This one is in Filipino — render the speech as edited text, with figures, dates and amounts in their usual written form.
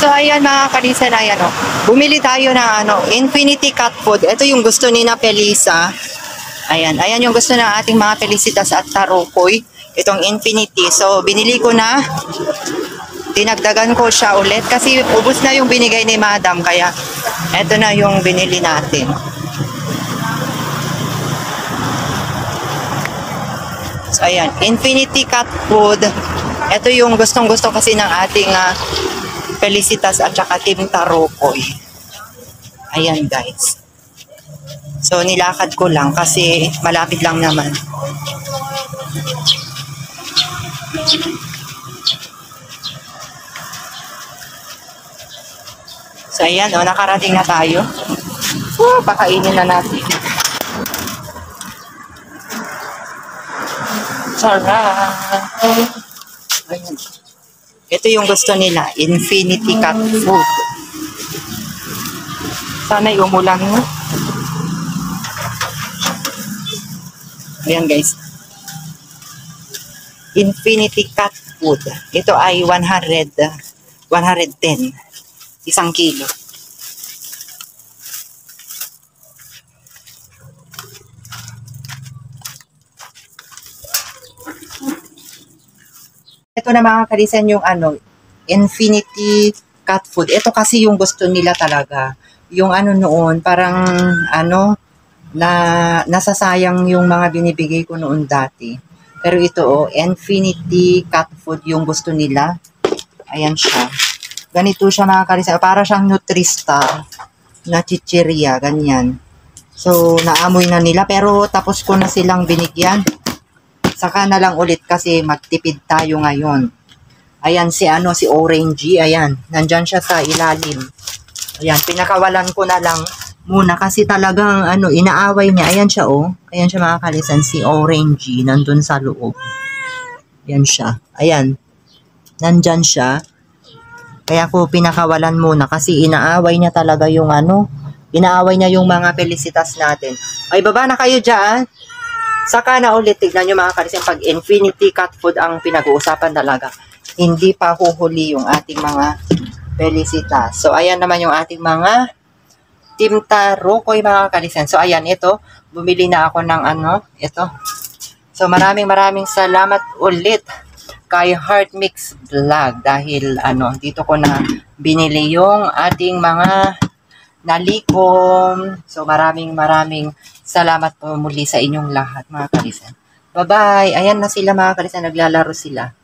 So, ayan mga kalisan, ayan o. Bumili tayo ng Infinity Cat Food. Ito yung gusto ni na Felisa. Ayan, ayan yung gusto ng ating mga Felicitas at Tarukoy. Itong Infinity. So, binili ko na. Dinagdagan ko siya ulit kasi ubos na yung binigay ni Madam. Kaya, ito na yung binili natin. So, ayan, Infinity Cat Food. Ito yung gustong-gusto kasi ng ating Felicitas at saka Team Tarukoy. Ayan guys. So nilakad ko lang kasi malapit lang naman. So ayan nakarating na tayo. Pakainin na natin. Sarap! Ayan. Ito yung gusto nila, Infinity Cat Food. Sana'y umulan mo. Ayan guys. Infinity Cat Food. Ito ay 110. 1 kilo. Ito na mga kalisan yung Infinity Cat Food. Ito kasi yung gusto nila talaga. Yung noon, parang nasasayang yung mga binibigay ko noon dati. Pero ito Infinity Cat Food yung gusto nila. Ayan siya. Ganito siya mga kalisan. Para siyang Nutristar na chichirya, ganyan. So, naamoy na nila. Pero tapos ko na silang binigyan. Saka na lang ulit kasi magtipid tayo ngayon. Ayan si Orangey, ayan. Nandyan siya sa ilalim. Ayan, pinakawalan ko na lang muna kasi talagang inaaway niya. Ayan siya Ayan siya mga kalisan, si Orangey nandun sa loob. Ayan siya. Ayan. Nandyan siya. Kaya ko pinakawalan muna kasi inaaway niya talaga yung inaaway niya yung mga Felicitas natin. Ay, baba na kayo dyan. Saka na ulit, tignan nyo mga kalisan, pag Infinity Cat Food ang pinag-uusapan talaga, hindi pa huhuli yung ating mga Felicitas. So, ayan naman yung ating mga Team Tarukoy mga kalisan. So, ayan, ito, bumili na ako ng ito. So, maraming salamat ulit kay Heart Mix Vlog dahil dito ko na binili yung ating mga nalikom. So, maraming salamat po muli sa inyong lahat, mga kalisan. Bye-bye! Ayan na sila, mga kalisan. Naglalaro sila.